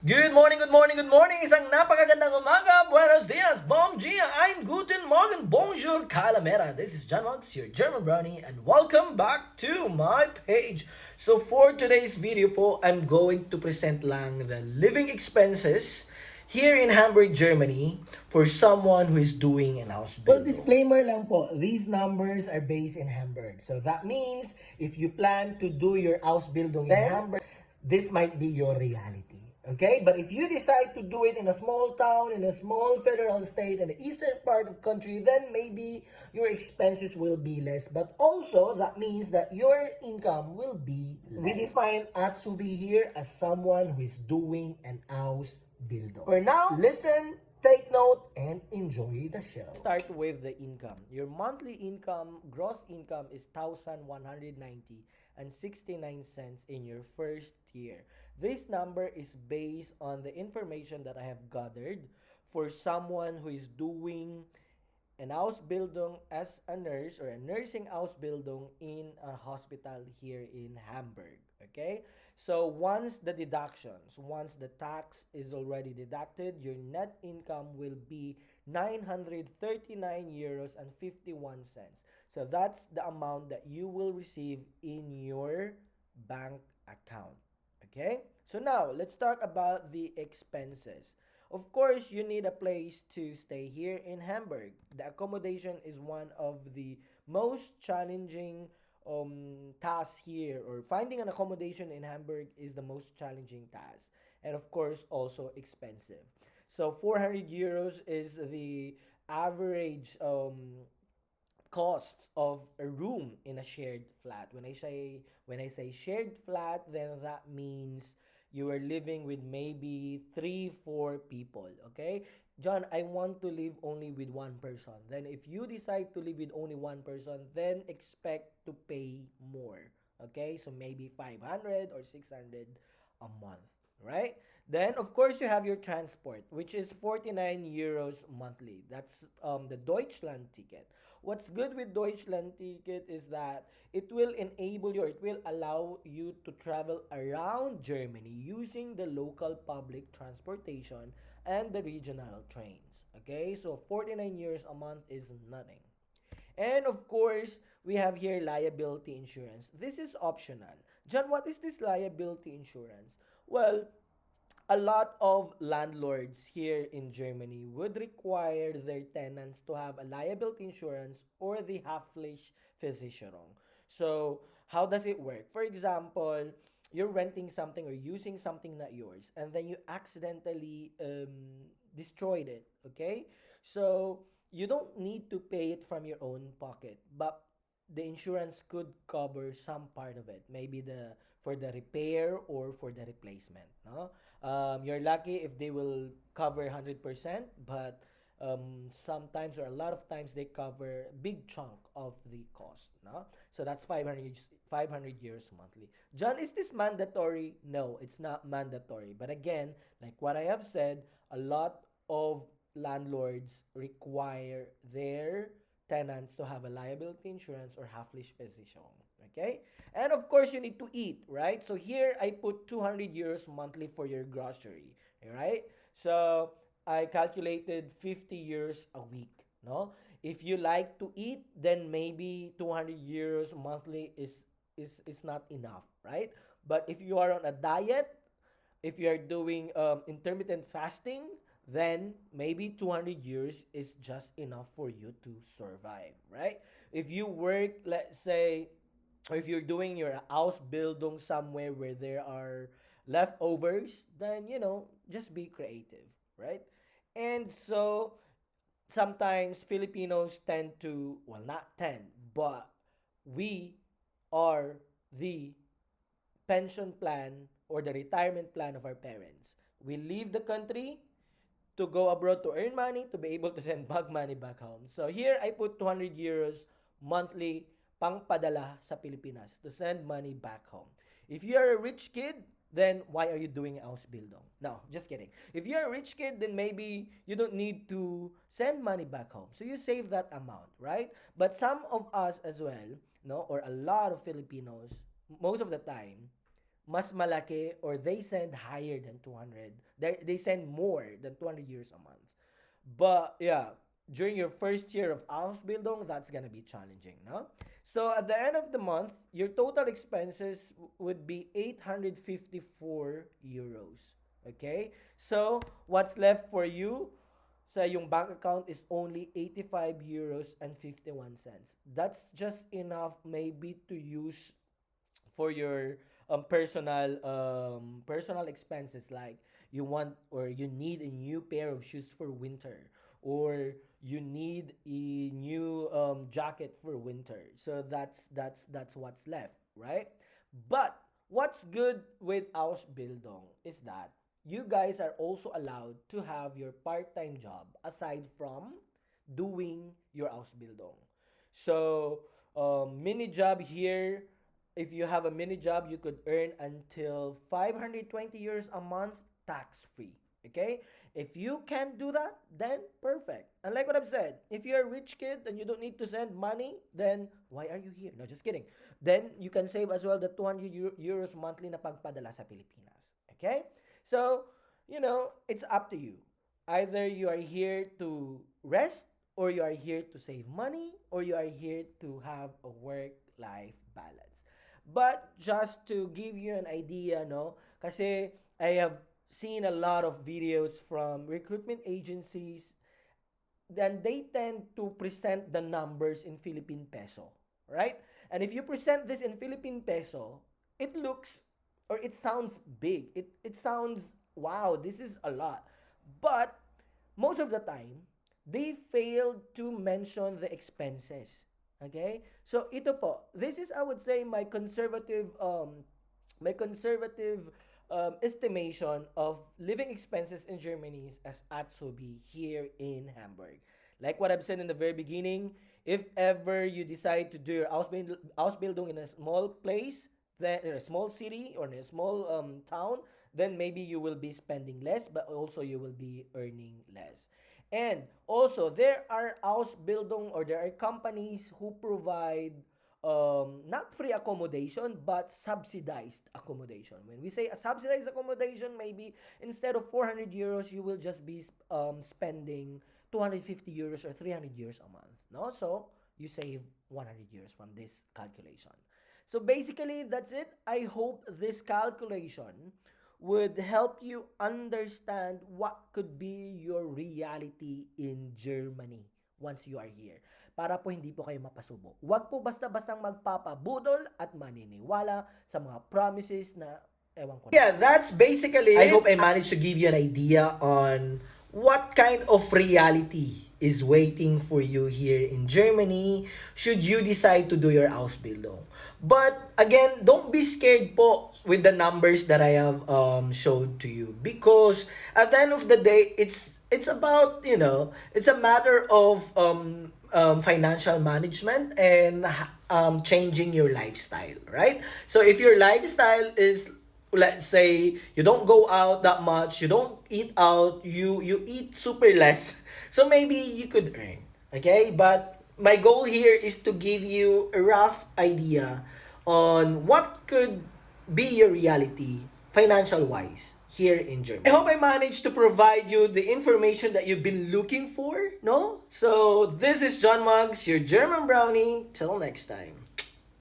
Good morning, good morning, good morning! Isang napakagandang umaga! Buenos dias, bom dia, ein guten morgen, bonjour, calamera! This is John Mugs, your German brownie, and welcome back to my page. So for today's video po, I'm going to present lang the living expenses here in Hamburg, Germany for someone who is doing an Well, Ausbildung. disclaimer lang po, these numbers are based in Hamburg. So that means if you plan to do your Ausbildung in Hamburg, this might be your reality. Okay? But if you decide to do it in a small town, in a small federal state, in the eastern part of country, then maybe your expenses will be less. But also, that means that your income will be less. We define Atsubi here as someone who is doing an Ausbildung. For now, listen, take note, and enjoy the show. Start with the income. Your monthly income, gross income is 1,190 and 69 cents in your first year. This number is based on the information that I have gathered for someone who is doing an Ausbildung as a nurse or a nursing Ausbildung in a hospital here in Hamburg. Okay? So once the tax is already deducted, your net income will be 939 euros and 51 cents. So that's the amount that you will receive in your bank account. Okay? So now, let's talk about the expenses. Of course, you need a place to stay here in Hamburg. The accommodation is one of the most challenging tasks here, or finding an accommodation in Hamburg is the most challenging task. And of course, also expensive. So 400 euros is the average costs of a room in a shared flat. When I say shared flat, then that means you are living with maybe 3 4 people. Okay, John, I want to live only with one person. Then if you decide to live with only one person, then expect to pay more. Okay, so maybe 500 or 600 a month, right? Then of course you have your transport, which is 49 euros monthly. That's the Deutschland ticket. What's good with Deutschland ticket is that it will allow you to travel around Germany using the local public transportation and the regional trains. Okay, so 49 euros a month is nothing. And of course, we have here liability insurance. This is optional. John, what is this liability insurance? Well, a lot of landlords here in Germany would require their tenants to have a liability insurance or the Haftpflichtversicherung. So, how does it work? For example, you're renting something or using something not yours, and then you accidentally destroyed it, okay? So, you don't need to pay it from your own pocket, but the insurance could cover some part of it, maybe the for the repair or for the replacement, no? You're lucky if they will cover 100%, but sometimes or a lot of times they cover big chunk of the cost, no? So that's 500 years monthly. John, is this mandatory? No, it's not mandatory, but again, like what I have said, a lot of landlords require their tenants to have a liability insurance or Haftpflichtversicherung. Okay? And of course, you need to eat, right? So here I put 200 euros monthly for your grocery, right? So I calculated 50 euros a week, no? If you like to eat, then maybe 200 euros monthly is not enough, right? But if you are on a diet, if you are doing intermittent fasting, then maybe 200 years is just enough for you to survive, right? If you work, let's say, or if you're doing your Ausbildung somewhere where there are leftovers, then, just be creative, right? And so, sometimes Filipinos tend to, well, not tend, but we are the pension plan or the retirement plan of our parents. We leave the country to go abroad to earn money to be able to send back money back home. So here I put 200 euros monthly pangpadala sa Pilipinas to send money back home. If you are a rich kid, then why are you doing Ausbildung? No, just kidding. If you're a rich kid, then maybe you don't need to send money back home. So you save that amount, right? But some of us as well, no, or a lot of Filipinos, most of the time, mas malaki or they send higher than 200. They send more than 200 euros a month. But yeah, during your first year of Ausbildung, that's gonna be challenging, no? So at the end of the month, your total expenses would be 854 euros. Okay? So what's left for you sa yung bank account is only 85 euros and 51 cents. That's just enough maybe to use for your personal expenses, like you want or you need a new pair of shoes for winter, or you need a new jacket for winter. So that's what's left, right? But what's good with Ausbildung is that you guys are also allowed to have your part-time job aside from doing your Ausbildung. So, mini job here, if you have a mini job, you could earn until 520 euros a month tax-free. Okay? If you can't do that, then perfect. And like what I've said, if you're a rich kid and you don't need to send money, then why are you here? No, just kidding. Then you can save as well the 200 euros monthly na pagpadala sa Pilipinas. Okay? So, it's up to you. Either you are here to rest, or you are here to save money, or you are here to have a work-life balance. But just to give you an idea, no, kasi I have seen a lot of videos from recruitment agencies, then they tend to present the numbers in Philippine peso, right? And if you present this in Philippine peso, it looks or it sounds big. It sounds, wow, this is a lot. But most of the time, they failed to mention the expenses. Okay? So ito po, this is, I would say, my conservative estimation of living expenses in Germany as Azubi here in Hamburg. Like what I've said in the very beginning, if ever you decide to do your Ausbildung in a small place, then in a small city or in a small town, then maybe you will be spending less, but also you will be earning less. And also, there are Ausbildung, or there are companies who provide not free accommodation, but subsidized accommodation. When we say a subsidized accommodation, maybe instead of 400 euros, you will just be spending 250 euros or 300 euros a month. No? So, you save 100 euros from this calculation. So, basically, that's it. I hope this calculation would help you understand what could be your reality in Germany once you are here. Para po hindi po kayo mapasubo. Huwag po basta-bastang magpapabudol at maniniwala sa mga promises na ewan ko na. Yeah, that's basically it. I hope I managed to give you an idea on what kind of reality is waiting for you here in Germany should you decide to do your Ausbildung. But again, don't be scared po with the numbers that I have showed to you, because at the end of the day, it's about, it's a matter of financial management and changing your lifestyle, right? So if your lifestyle is, let's say, you don't go out that much, you don't eat out, you eat super less, so maybe you could earn, okay? But my goal here is to give you a rough idea on what could be your reality financial wise here in Germany. I hope I managed to provide you the information that you've been looking for, no? So this is John Muggs, your German brownie. Till next time.